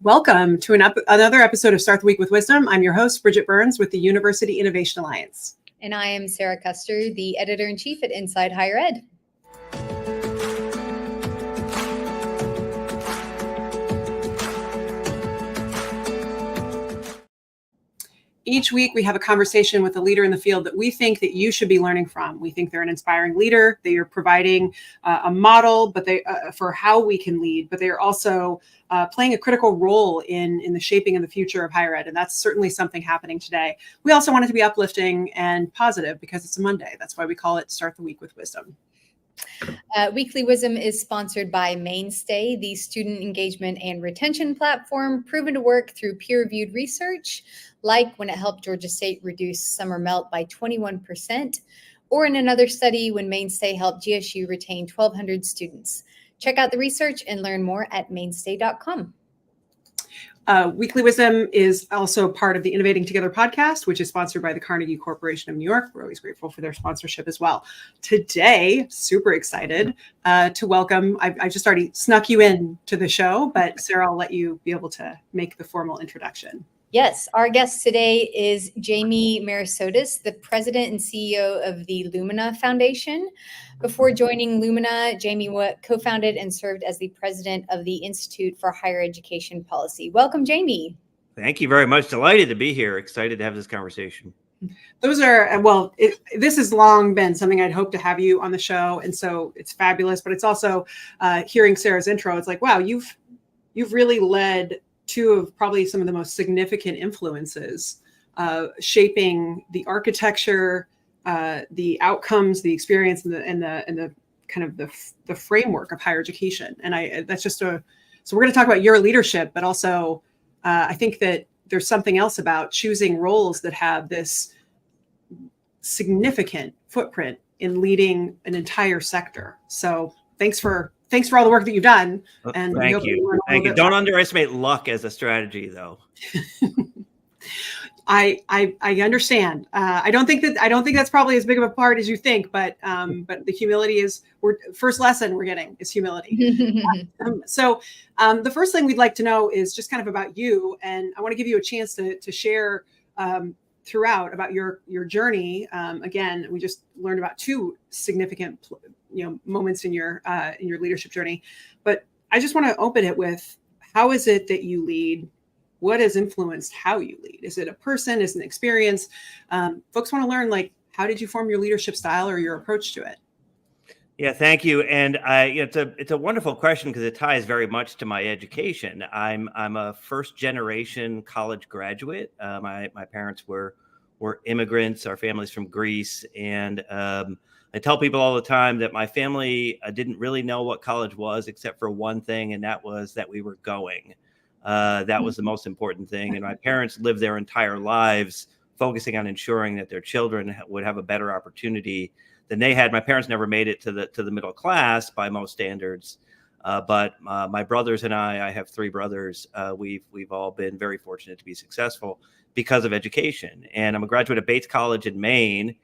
Welcome to another episode of Start the Week with Wisdom. I'm your host, Bridget Burns with the University Innovation Alliance. And I am Sara Custer, the Editor-in-Chief at Inside Higher Ed. Each week, we have a conversation with a leader in the field that we think that you should be learning from. We think they're an inspiring leader. They are providing a model, but for how we can lead. But they are also playing a critical role in the shaping of the future of higher ed, and that's certainly something happening today. We also want it to be uplifting and positive because it's a Monday. That's why we call it Start the Week with Wisdom. Weekly Wisdom is sponsored by Mainstay, the student engagement and retention platform proven to work through peer-reviewed research, like when it helped Georgia State reduce summer melt by 21%, or in another study when Mainstay helped GSU retain 1,200 students. Check out the research and learn more at mainstay.com. Weekly Wisdom is also part of the Innovating Together podcast, which is sponsored by the Carnegie Corporation of New York. We're always grateful for their sponsorship as well. Today, super excited to welcome, I just already snuck you in to the show, but Sara, I'll let you be able to make the formal introduction. Yes, our guest today is Jamie Merisotis, the president and CEO of the Lumina Foundation. Before joining Lumina, Jamie co-founded and served as the president of the Institute for Higher Education Policy. Welcome, Jamie. Thank you very much. Delighted to be here. Excited to have this conversation. Those are, well, this has long been something I'd hoped to have you on the show. And so it's fabulous, but it's also hearing Sara's intro. It's like, wow, you've really led two of probably some of the most significant influences shaping the architecture, the outcomes, the experience, and the kind of the framework of higher education. And that's just so we're going to talk about your leadership, but also I think that there's something else about choosing roles that have this significant footprint in leading an entire sector. So thanks for all the work that you've done. And thank you. Thank you. Don't underestimate luck as a strategy, though. I understand. I don't think that's probably as big of a part as you think, but the humility is first lesson we're getting is humility. So the first thing we'd like to know is just kind of about you, and I want to give you a chance to share throughout about your journey. Again, we just learned about two significant moments in your leadership journey, but I just want to open it with, how is it that you lead? What has influenced how you lead? Is it a person? Is it an experience? Folks want to learn, like, how did you form your leadership style or your approach to it? Yeah, thank you. And it's a wonderful question because it ties very much to my education. I'm a first generation college graduate. My parents were immigrants. Our family's from Greece, and I tell people all the time that my family didn't really know what college was except for one thing, and that was that we were going. That was the most important thing. And my parents lived their entire lives focusing on ensuring that their children would have a better opportunity than they had. My parents never made it to the middle class by most standards, but my brothers and I have three brothers. We've all been very fortunate to be successful because of education. And I'm a graduate of Bates College in Maine.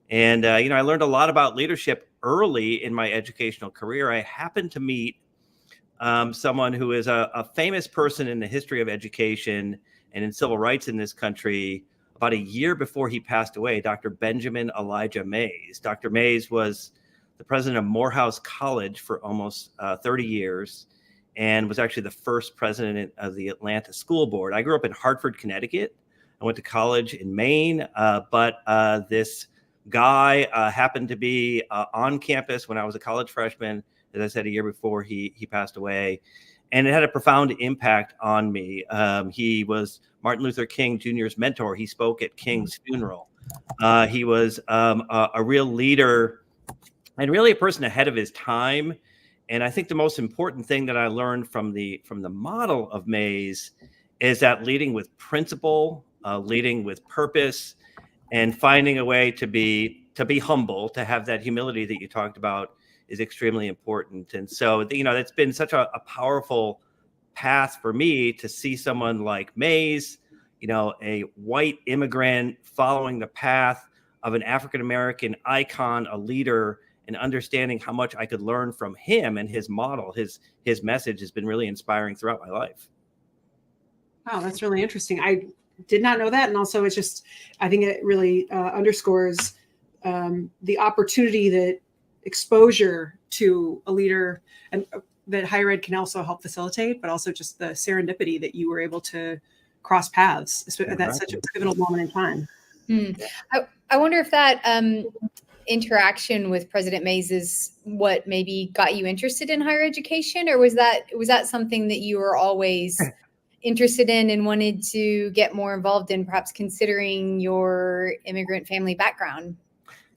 And, I learned a lot about leadership early in my educational career. I happened to meet someone who is a famous person in the history of education and in civil rights in this country about a year before he passed away, Dr. Benjamin Elijah Mays. Dr. Mays was the president of Morehouse College for almost 30 years and was actually the first president of the Atlanta School Board. I grew up in Hartford, Connecticut. I went to college in Maine, but this guy happened to be on campus when I was a college freshman, as I said, a year before he passed away. And it had a profound impact on me. He was Martin Luther King Jr.'s mentor. He spoke at King's funeral. He was a real leader and really a person ahead of his time. And I think the most important thing that I learned from the model of Mays is that leading with principle, leading with purpose, and finding a way to be humble, to have that humility that you talked about is extremely important. And so, it's been such a powerful path for me to see someone like Mays, a white immigrant following the path of an African-American icon, a leader, and understanding how much I could learn from him and his model. His message has been really inspiring throughout my life. Wow, that's really interesting. I did not know that. And also it's just, I think it really underscores the opportunity that exposure to a leader and that higher ed can also help facilitate, but also just the serendipity that you were able to cross paths. That's such a pivotal moment in time. I wonder if that interaction with President Mays is what maybe got you interested in higher education, or was that something that you were always interested in and wanted to get more involved in, perhaps considering your immigrant family background?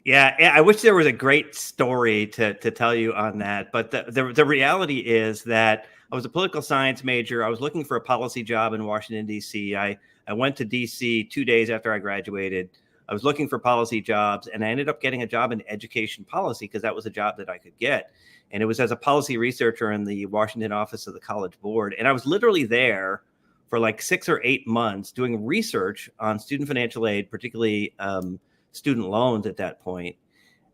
Yeah, I wish there was a great story to tell you on that. But the reality is that I was a political science major. I was looking for a policy job in Washington, D.C. I went to D.C. 2 days after I graduated. I was looking for policy jobs, and I ended up getting a job in education policy because that was a job that I could get. And it was as a policy researcher in the Washington office of the College Board. And I was literally there for like 6 or 8 months doing research on student financial aid, particularly student loans at that point,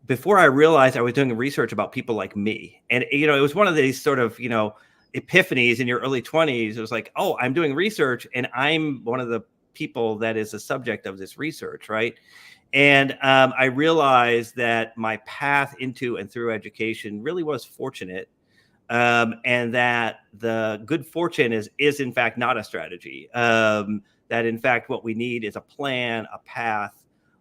before I realized I was doing research about people like me. And, it was one of these sort of, epiphanies in your early 20s. It was like, oh, I'm doing research and I'm one of the people that is the subject of this research, right? And I realized that my path into and through education really was fortunate, and that the good fortune is in fact not a strategy. That in fact what we need is a plan, a path,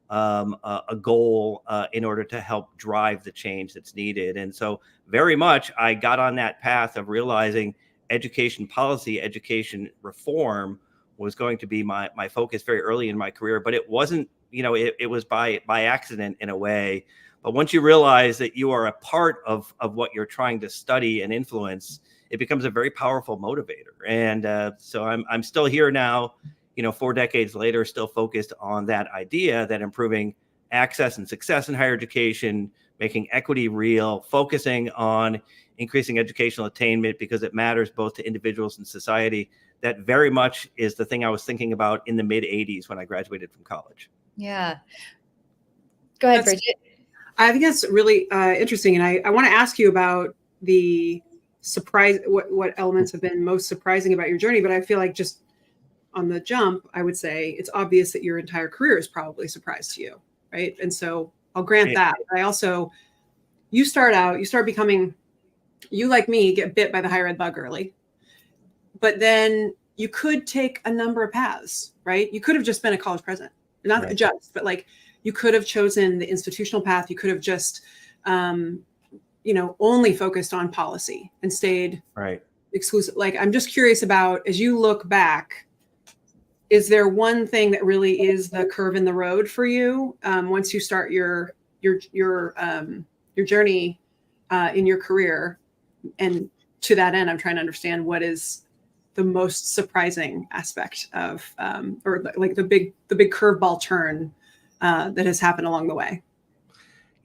a goal in order to help drive the change that's needed. And so very much I got on that path of realizing education policy, education reform was going to be my focus very early in my career. But it wasn't, it was by accident in a way. But once you realize that you are a part of what you're trying to study and influence, it becomes a very powerful motivator. And so I'm still here now, 4 decades later, still focused on that idea that improving access and success in higher education, making equity real, focusing on increasing educational attainment because it matters both to individuals and society. That very much is the thing I was thinking about in the mid 80s when I graduated from college. Yeah. Go ahead, Bridget. I think that's really interesting. And I want to ask you about the surprise, what elements have been most surprising about your journey. But I feel like just on the jump, I would say it's obvious that your entire career is probably a surprise to you, right? And so I'll grant that. But I also, you start becoming, you like me, get bit by the higher ed bug early. But then you could take a number of paths, right? You could have just been a college president, not just, but like you could have chosen the institutional path. You could have just, only focused on policy and stayed exclusive. Like, I'm just curious about, as you look back, is there one thing that really is the curve in the road for you once you start your journey in your career? And to that end, I'm trying to understand what is the most surprising aspect of, or like the big curveball turn that has happened along the way.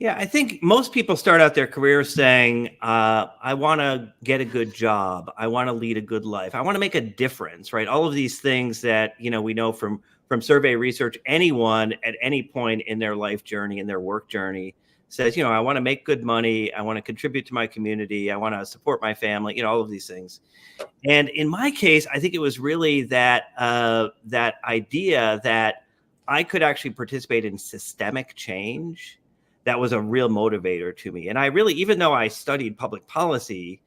Yeah, I think most people start out their career saying, I want to get a good job. I want to lead a good life. I want to make a difference, right? All of these things that, we know from survey research, anyone at any point in their life journey, in their work journey says, I want to make good money. I want to contribute to my community. I want to support my family, all of these things. And in my case, I think it was really that idea that I could actually participate in systemic change. That was a real motivator to me. And I really, even though I studied public policy,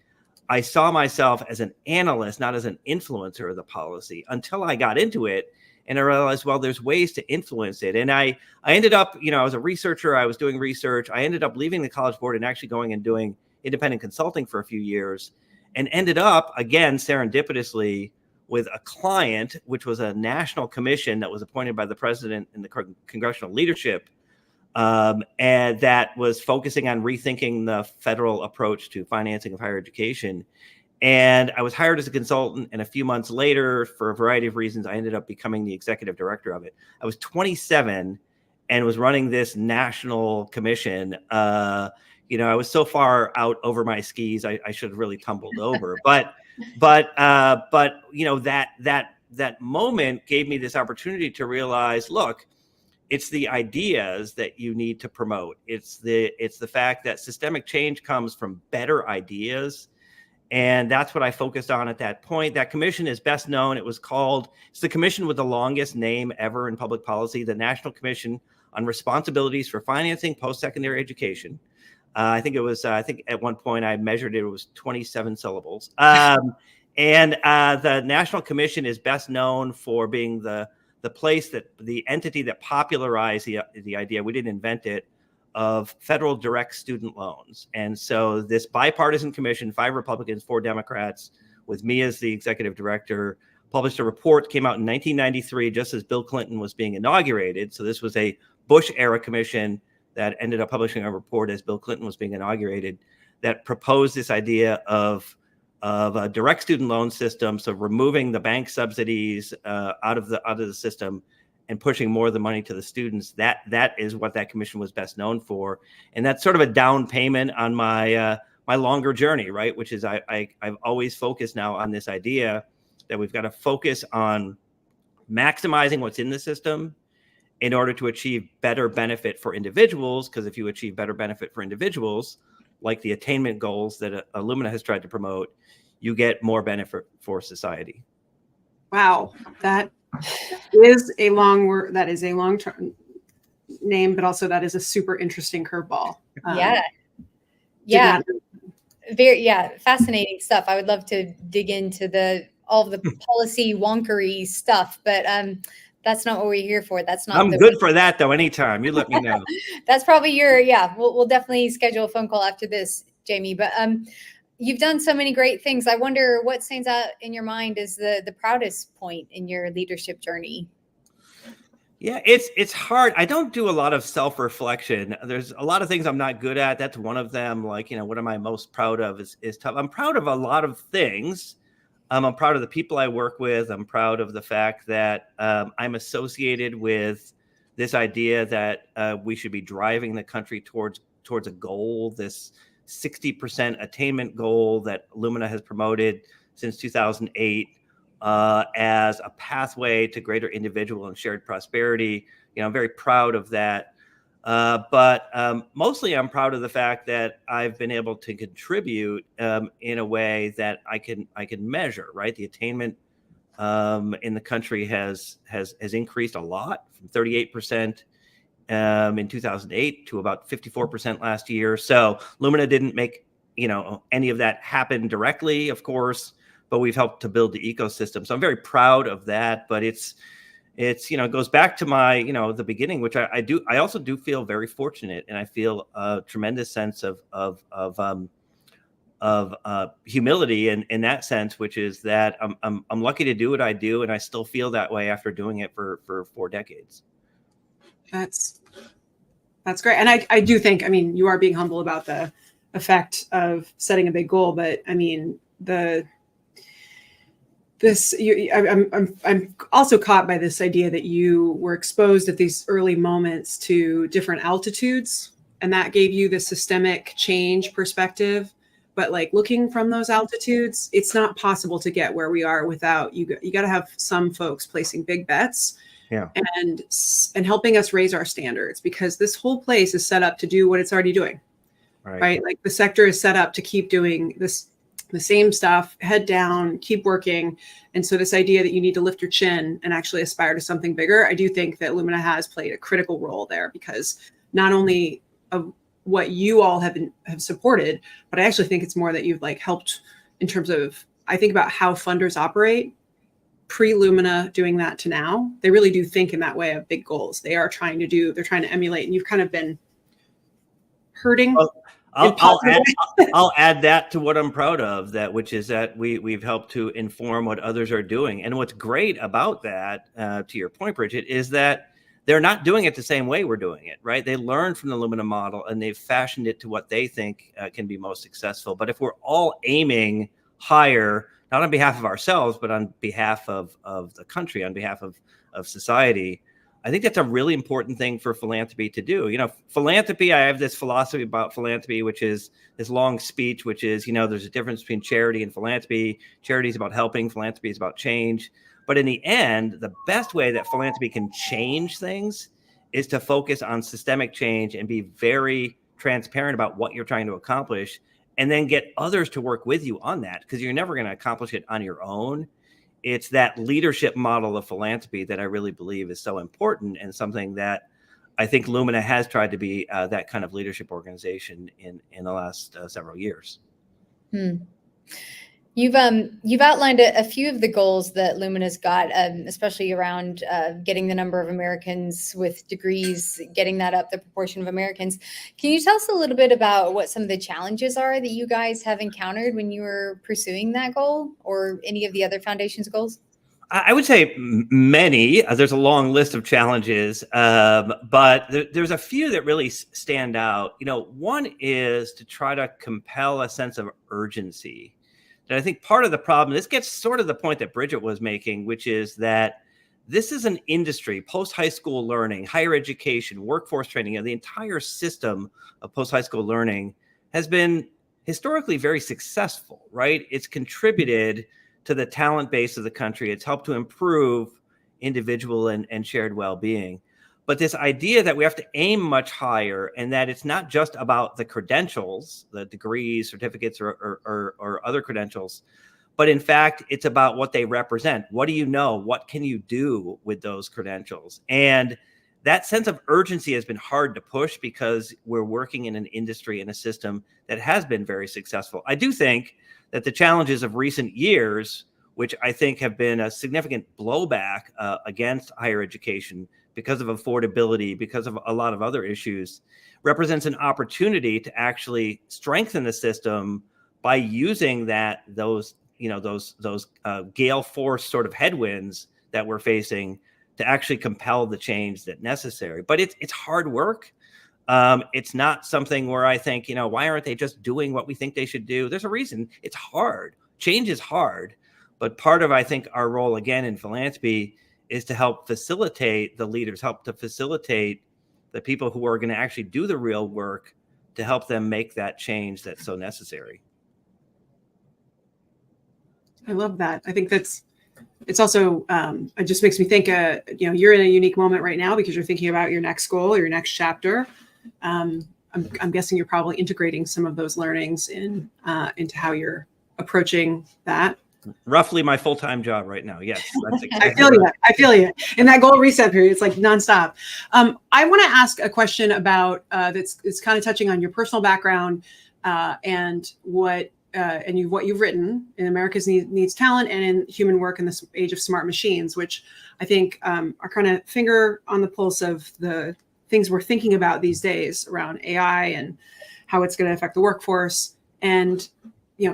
I saw myself as an analyst, not as an influencer of the policy, until I got into it. And I realized, well, there's ways to influence it. And I ended up, I was a researcher. I was doing research. I ended up leaving the College Board and actually going and doing independent consulting for a few years, and ended up, again, serendipitously, with a client, which was a national commission that was appointed by the president and the congressional leadership. And that was focusing on rethinking the federal approach to financing of higher education. And I was hired as a consultant, and a few months later, for a variety of reasons, I ended up becoming the executive director of it. I was 27 and was running this national commission. I was so far out over my skis, I should have really tumbled over. But that moment gave me this opportunity to realize, look, it's the ideas that you need to promote. It's the fact that systemic change comes from better ideas. And that's what I focused on at that point. That commission is best known. It's the commission with the longest name ever in public policy, the National Commission on Responsibilities for Financing Post-Secondary Education. I think at one point I measured it was 27 syllables. And the National Commission is best known for being the entity that popularized the idea, we didn't invent it, of federal direct student loans. And so this bipartisan commission, 5 Republicans, 4 Democrats, with me as the executive director, published a report, came out in 1993, just as Bill Clinton was being inaugurated. So this was a Bush era commission that ended up publishing a report as Bill Clinton was being inaugurated, that proposed this idea of a direct student loan system. So removing the bank subsidies out of the system and pushing more of the money to the students. That is what that commission was best known for. And that's sort of a down payment on my longer journey, right? Which is I've always focused now on this idea that we've got to focus on maximizing what's in the system in order to achieve better benefit for individuals. Because if you achieve better benefit for individuals, like the attainment goals that Lumina has tried to promote, you get more benefit for society. Wow, that is a long word. That is a long name, but also that is a super interesting curveball. Fascinating stuff. I would love to dig into all the policy wonkery stuff, but that's not what we're here for. That's not. I'm good for that though. Anytime you let me know. That's probably we'll definitely schedule a phone call after this, Jamie. But you've done so many great things. I wonder what stands out in your mind is the proudest point in your leadership journey. Yeah, it's hard. I don't do a lot of self-reflection. There's a lot of things I'm not good at. That's one of them. Like, what am I most proud of is tough. I'm proud of a lot of things. I'm proud of the people I work with. I'm proud of the fact that I'm associated with this idea that we should be driving the country towards a goal, this 60% attainment goal that Lumina has promoted since 2008 as a pathway to greater individual and shared prosperity. I'm very proud of that. But mostly I'm proud of the fact that I've been able to contribute in a way that I can measure, right? The attainment in the country has increased a lot, from 38% in 2008 to about 54% last year. So Lumina didn't make, any of that happen directly, of course, but we've helped to build the ecosystem. So I'm very proud of that, but it goes back to my, the beginning, which I also do feel very fortunate, and I feel a tremendous sense of humility in that sense, which is that I'm lucky to do what I do, and I still feel that way after doing it for 4 decades. That's great. And I do think, you are being humble about the effect of setting a big goal, but I'm also caught by this idea that you were exposed at these early moments to different altitudes, and that gave you the systemic change perspective. But like looking from those altitudes, it's not possible to get where we are without you got to have some folks placing big bets. Yeah. And helping us raise our standards, because this whole place is set up to do what it's already doing. Right? Like the sector is set up to keep doing the same stuff, head down, keep working. And so this idea that you need to lift your chin and actually aspire to something bigger, I do think that Lumina has played a critical role there, because not only of what you all have supported, but I actually think it's more that you've helped in terms of, I think about how funders operate pre-Lumina doing that to now. They really do think in that way of big goals. They're trying to emulate, and you've kind of been hurting. Well, I'll add that to what I'm proud of, which is that we've helped to inform what others are doing. And what's great about that, to your point, Bridget, is that they're not doing it the same way we're doing it, right? They learned from the Lumina model and they've fashioned it to what they think can be most successful. But if we're all aiming higher, not on behalf of ourselves, but on behalf of the country, on behalf of society, I think that's a really important thing for philanthropy to do. Philanthropy, I have this philosophy about philanthropy, which is this long speech, which is, there's a difference between charity and philanthropy. Charity is about helping, philanthropy is about change. But in the end, the best way that philanthropy can change things is to focus on systemic change and be very transparent about what you're trying to accomplish, and then get others to work with you on that, because you're never going to accomplish it on your own. It's that leadership model of philanthropy that I really believe is so important, and something that I think Lumina has tried to be that kind of leadership organization in the last several years. You've outlined a few of the goals that Lumina's got, especially around getting the number of Americans with degrees, getting that up, the proportion of Americans. Can you tell us a little bit about what some of the challenges are that you guys have encountered when you were pursuing that goal, or any of the other foundation's goals? I would say many. There's a long list of challenges, but there's a few that really stand out. One is to try to compel a sense of urgency. And I think part of the problem, this gets sort of the point that Bridget was making, which is that this is an industry, post-high school learning, higher education, workforce training, the entire system of post-high school learning has been historically very successful, right? It's contributed to the talent base of the country. It's helped to improve individual and shared well-being. But this idea that we have to aim much higher, and that it's not just about the credentials, the degrees, certificates, or other credentials, but in fact, it's about what they represent. What do you know? What can you do with those credentials? And that sense of urgency has been hard to push, because we're working in an industry and a system that has been very successful. I do think that the challenges of recent years, which I think have been a significant blowback against higher education because of affordability, because of a lot of other issues, represents an opportunity to actually strengthen the system by using those gale force sort of headwinds that we're facing to actually compel the change that's necessary. But it's hard work. It's not something where I think, why aren't they just doing what we think they should do? There's a reason. It's hard. Change is hard. But part of, I think, our role, again, in philanthropy is to help facilitate the leaders, help to facilitate the people who are going to actually do the real work, to help them make that change that's so necessary. I love that. I think it's also, it just makes me think, you're in a unique moment right now because you're thinking about your next goal or your next chapter. I'm guessing you're probably integrating some of those learnings into how you're approaching that. Roughly my full-time job right now. Yes. That's exactly I feel you. In that goal reset period, it's like nonstop. I want to ask a question about it's kind of touching on your personal background and what you've written in America's Needs Talent and in Human Work in this Age of Smart Machines, which I think are kind of finger on the pulse of the things we're thinking about these days around AI and how it's going to affect the workforce. And,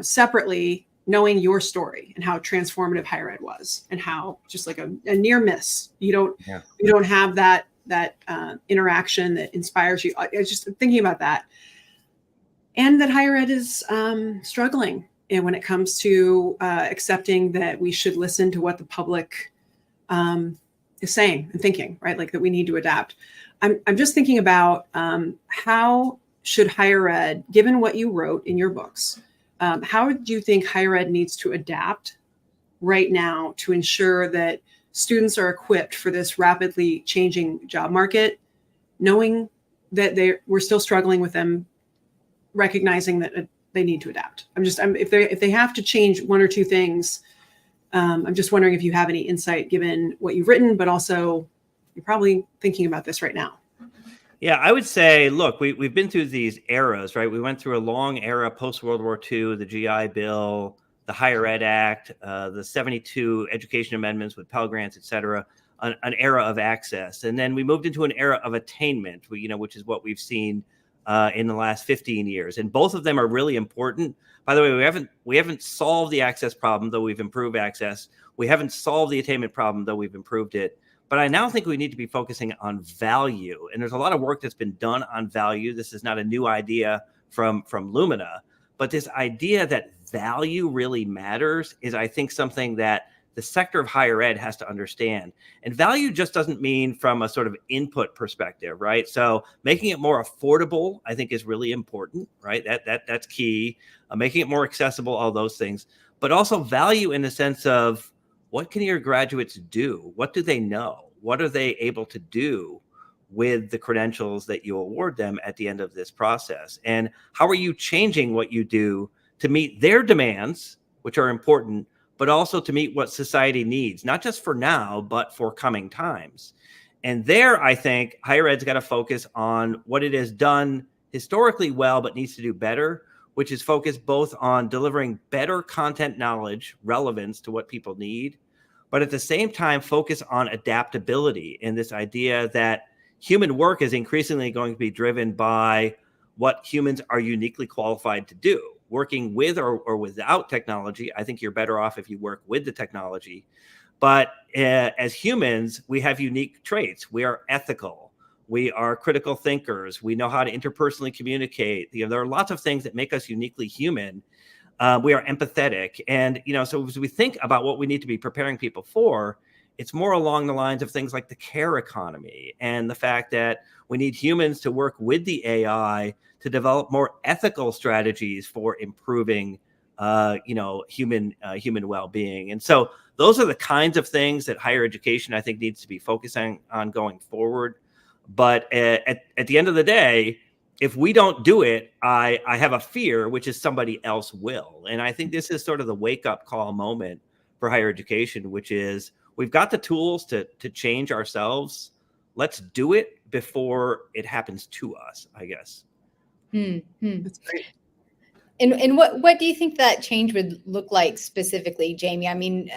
separately, knowing your story and how transformative higher ed was, and how just like a near miss, you don't have that interaction that inspires you. I was just thinking about that, and that higher ed is struggling, and when it comes to accepting that we should listen to what the public is saying and thinking, right? Like that we need to adapt. I'm just thinking about how should higher ed, given what you wrote in your books, how do you think higher ed needs to adapt right now to ensure that students are equipped for this rapidly changing job market, knowing that we're still struggling with them, recognizing that they need to adapt? If they have to change one or two things, I'm just wondering if you have any insight given what you've written, but also you're probably thinking about this right now. Yeah, I would say, look, we've been through these eras, right? We went through a long era post-World War II, the GI Bill, the Higher Ed Act, the 72 education amendments with Pell Grants, et cetera, an era of access. And then we moved into an era of attainment, which is what we've seen in the last 15 years. And both of them are really important. By the way, we haven't solved the access problem, though we've improved access. We haven't solved the attainment problem, though we've improved it. But I now think we need to be focusing on value. And there's a lot of work that's been done on value. This is not a new idea from Lumina, but this idea that value really matters is, I think, something that the sector of higher ed has to understand. And value just doesn't mean from a sort of input perspective, right? So making it more affordable, I think, is really important, right? That's key. Making it more accessible, all those things, but also value in the sense of, what can your graduates do? What do they know? What are they able to do with the credentials that you award them at the end of this process? And how are you changing what you do to meet their demands, which are important, but also to meet what society needs, not just for now, but for coming times? And there, I think higher ed's got to focus on what it has done historically well, but needs to do better, which is focus both on delivering better content knowledge, relevance to what people need, but at the same time, focus on adaptability in this idea that human work is increasingly going to be driven by what humans are uniquely qualified to do. Working with or without technology, I think you're better off if you work with the technology. But as humans, we have unique traits. We are ethical. We are critical thinkers. We know how to interpersonally communicate. There are lots of things that make us uniquely human. We are empathetic. And, so as we think about what we need to be preparing people for, it's more along the lines of things like the care economy and the fact that we need humans to work with the AI to develop more ethical strategies for improving, human well-being. And so those are the kinds of things that higher education, I think, needs to be focusing on going forward. But at the end of the day, if we don't do it, I have a fear, which is somebody else will. And I think this is sort of the wake-up call moment for higher education, which is we've got the tools to change ourselves. Let's do it before it happens to us, I guess. That's great. And what do you think that change would look like specifically, Jamie? I mean,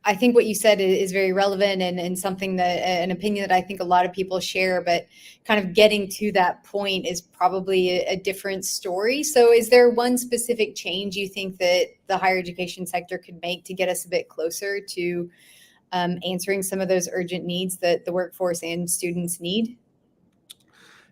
I think what you said is very relevant and something that an opinion that I think a lot of people share, but kind of getting to that point is probably a different story. So is there one specific change you think that the higher education sector could make to get us a bit closer to answering some of those urgent needs that the workforce and students need?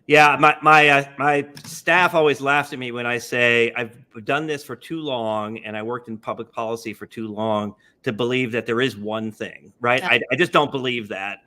Yeah, my staff always laughs at me when I say I've done this for too long and I worked in public policy for too long to believe that there is one thing, right? I just don't believe that.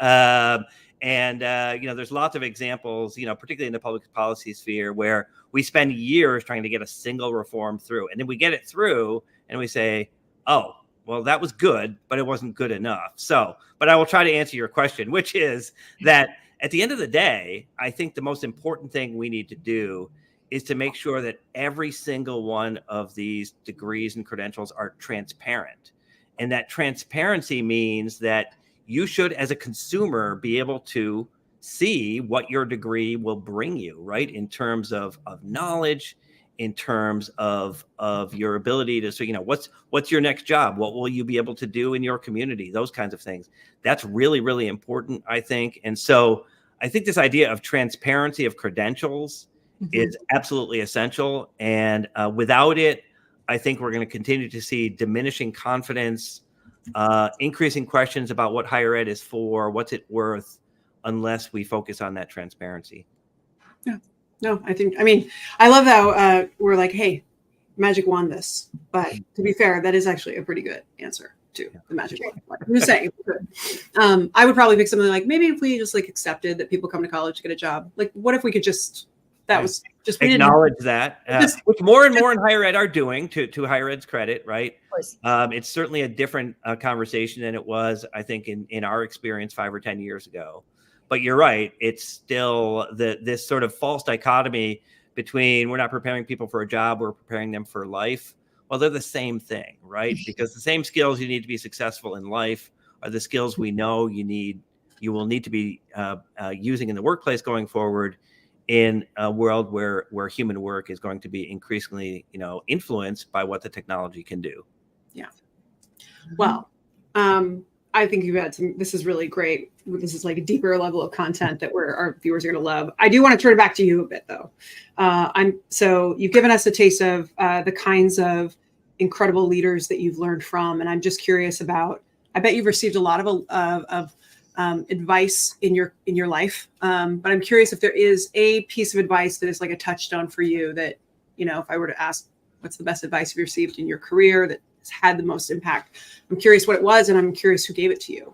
There's lots of examples, particularly in the public policy sphere, where we spend years trying to get a single reform through, and then we get it through and we say, oh, well, that was good, but it wasn't good enough. So, but I will try to answer your question, which is that at the end of the day, I think the most important thing we need to do is to make sure that every single one of these degrees and credentials are transparent. And that transparency means that you should, as a consumer, be able to see what your degree will bring you, right? In terms of knowledge, in terms of your ability to, so, what's your next job? What will you be able to do in your community? Those kinds of things. That's really, really important, I think. And so I think this idea of transparency of credentials is absolutely essential. And without it, I think we're going to continue to see diminishing confidence, increasing questions about what higher ed is for, what's it worth, unless we focus on that transparency. Yeah. No, I love how we're like, hey, magic wand this. But to be fair, that is actually a pretty good answer to the magic wand. I'm just saying. I would probably pick something like, maybe if we just accepted that people come to college to get a job. Like, what if we could just, was just acknowledge that, which more and more in higher ed are doing, to higher ed's credit, right? Of course. It's certainly a different conversation than it was, I think, in our experience 5 or 10 years ago. But you're right. It's still this sort of false dichotomy between we're not preparing people for a job, we're preparing them for life. Well, they're the same thing, right? Because the same skills you need to be successful in life are the skills we know you will need to be using in the workplace going forward, in a world where human work is going to be increasingly, influenced by what the technology can do. Yeah. Well, I think you've had this is really great. This is like a deeper level of content that our viewers are going to love. I do want to turn it back to you a bit though. So you've given us a taste of the kinds of incredible leaders that you've learned from. And I'm just curious about, I bet you've received a lot of advice in your life. But I'm curious if there is a piece of advice that is like a touchstone for you that, if I were to ask, what's the best advice you've received in your career that has had the most impact? I'm curious what it was, and I'm curious who gave it to you.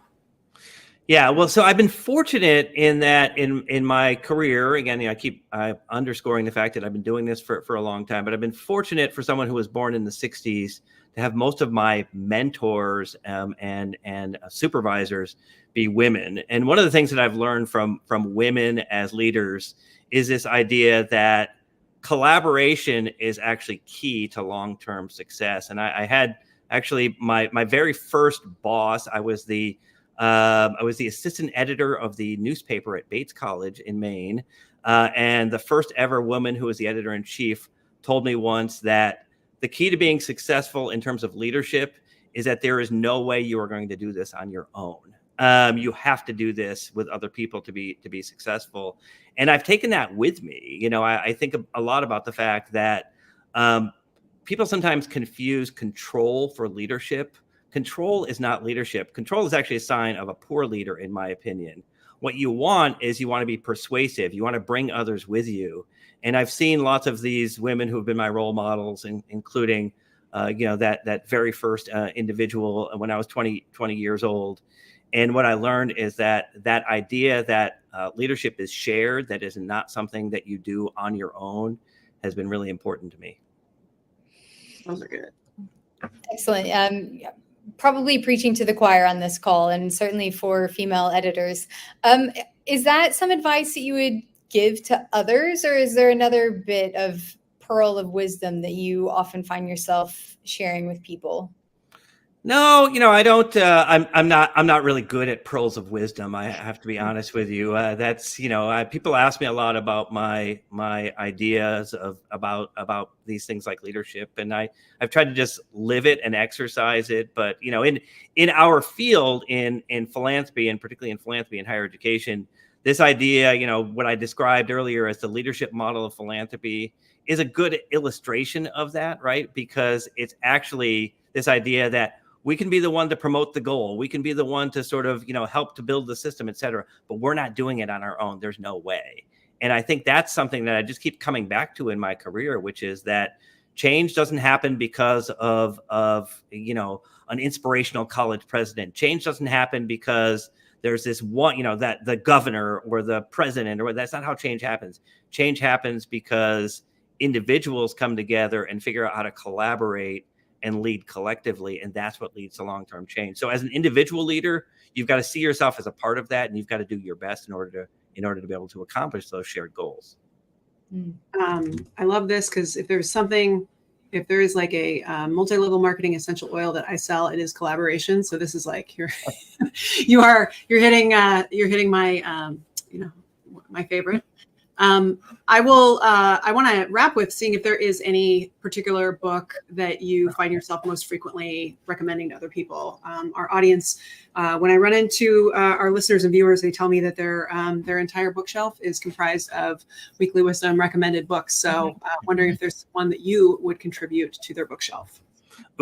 Yeah, well, so I've been fortunate in that in my career, again, I keep underscoring the fact that I've been doing this for a long time, but I've been fortunate for someone who was born in the 60s to have most of my mentors and supervisors be women. And one of the things that I've learned from women as leaders is this idea that collaboration is actually key to long-term success. And I had actually my very first boss. I was the assistant editor of the newspaper at Bates College in Maine. And the first ever woman who was the editor in chief told me once that the key to being successful in terms of leadership is that there is no way you are going to do this on your own. You have to do this with other people to be successful. And I've taken that with me. I think a lot about the fact that people sometimes confuse control for leadership. Control is not leadership. Control is actually a sign of a poor leader, in my opinion. What you want is you want to be persuasive. You want to bring others with you. And I've seen lots of these women who have been my role models, including, that very first individual when I was 20 years old. And what I learned is that idea that leadership is shared, that is not something that you do on your own, has been really important to me. Those are good. Excellent. Probably preaching to the choir on this call, and certainly for female editors. Is that some advice that you would give to others, or is there another bit of pearl of wisdom that you often find yourself sharing with people? No, I don't. I'm not really good at pearls of wisdom. I have to be honest with you. That's people ask me a lot about my ideas about these things like leadership, and I've tried to just live it and exercise it. But in our field, in philanthropy, and particularly in philanthropy and higher education, this idea, what I described earlier as the leadership model of philanthropy, is a good illustration of that, right? Because it's actually this idea that we can be the one to promote the goal. We can be the one to sort of, help to build the system, et cetera, but we're not doing it on our own. There's no way. And I think that's something that I just keep coming back to in my career, which is that change doesn't happen because of an inspirational college president. Change doesn't happen because there's this one, that the governor or the president, or that's not how change happens. Change happens because individuals come together and figure out how to collaborate and lead collectively. And that's what leads to long-term change. So as an individual leader, you've got to see yourself as a part of that, and you've got to do your best in order to be able to accomplish those shared goals. I love this, because if there is like a multi-level marketing essential oil that I sell, it is collaboration. So this is like you're hitting my my favorite. I want to wrap with seeing if there is any particular book that you find yourself most frequently recommending to other people. Our audience, when I run into our listeners and viewers, they tell me that their entire bookshelf is comprised of Weekly Wisdom recommended books. So wondering if there's one that you would contribute to their bookshelf.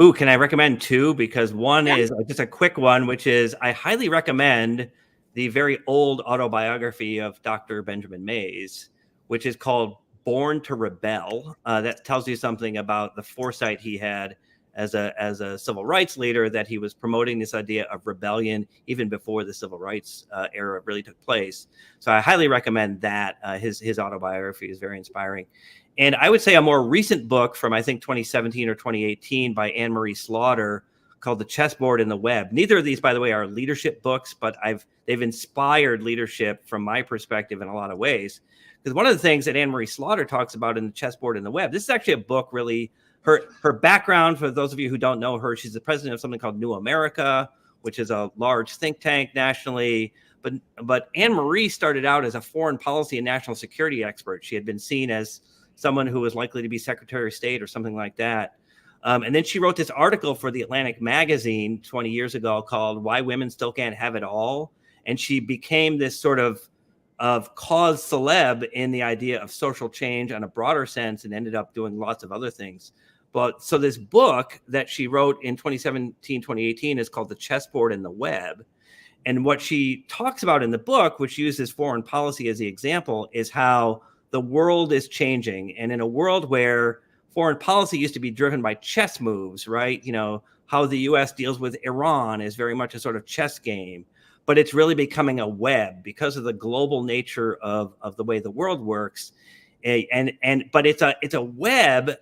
Ooh, can I recommend two? Because one is just a quick one, which is I highly recommend the very old autobiography of Dr. Benjamin Mays, which is called Born to Rebel. That tells you something about the foresight he had as a civil rights leader, that he was promoting this idea of rebellion even before the civil rights era really took place. So I highly recommend that. His autobiography is very inspiring. And I would say a more recent book from, I think, 2017 or 2018 by Anne Marie Slaughter, called The Chessboard and the Web. Neither of these, by the way, are leadership books, but they've inspired leadership from my perspective in a lot of ways. Because one of the things that Anne Marie Slaughter talks about in The Chessboard and the Web, this is actually a book really, her background, for those of you who don't know her, she's the president of something called New America, which is a large think tank nationally. But Anne Marie started out as a foreign policy and national security expert. She had been seen as someone who was likely to be Secretary of State or something like that. And then she wrote this article for the Atlantic magazine 20 years ago called Why Women Still Can't Have It All. And she became this sort of cause celeb in the idea of social change on a broader sense, and ended up doing lots of other things. But so this book that she wrote in 2017, 2018 is called The Chessboard and the Web. And what she talks about in the book, which uses foreign policy as the example, is how the world is changing. And in a world where foreign policy used to be driven by chess moves, right? How the US deals with Iran is very much a sort of chess game. but it's really becoming a web because of the global nature of the way the world works. But it's a web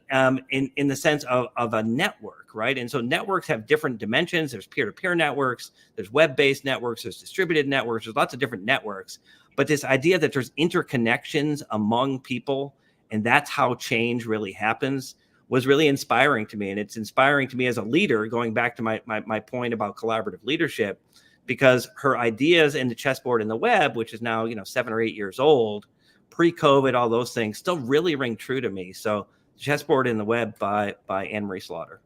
in the sense of a network, right? And so networks have different dimensions. There's peer-to-peer networks, there's web-based networks, there's distributed networks, there's lots of different networks. But this idea that there's interconnections among people, and that's how change really happens, was really inspiring to me. And it's inspiring to me as a leader, going back to my point about collaborative leadership, because her ideas in the chessboard and the web, which is now 7 or 8 years old, pre-COVID, all those things still really ring true to me. So Chessboard in the Web by Anne-Marie Slaughter.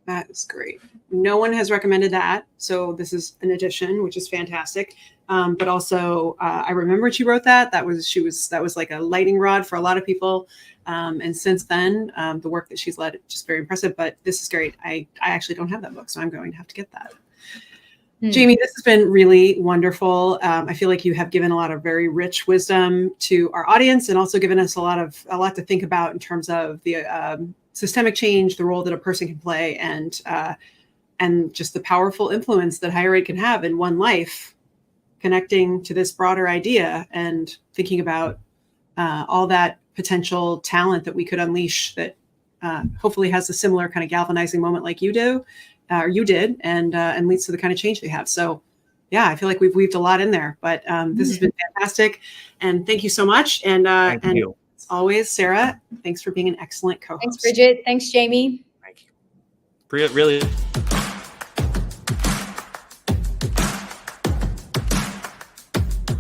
That is great. No one has recommended that. So this is an addition, which is fantastic. But also I remember she wrote that. That was like a lightning rod for a lot of people. And since then, the work that she's led, just very impressive. But this is great. I actually don't have that book, so I'm going to have to get that. Jamie, this has been really wonderful. I feel like you have given a lot of very rich wisdom to our audience, and also given us a lot to think about in terms of the systemic change, the role that a person can play, and just the powerful influence that higher ed can have in one life, connecting to this broader idea and thinking about all that potential talent that we could unleash that hopefully has a similar kind of galvanizing moment like you do. Or you did, and leads to the kind of change they have. So, yeah, I feel like we've weaved a lot in there, but this has been fantastic, and thank you so much. And Thank you. As always, Sara, thanks for being an excellent co-host. Thanks, Bridget. Thanks, Jamie. Thank you. Really.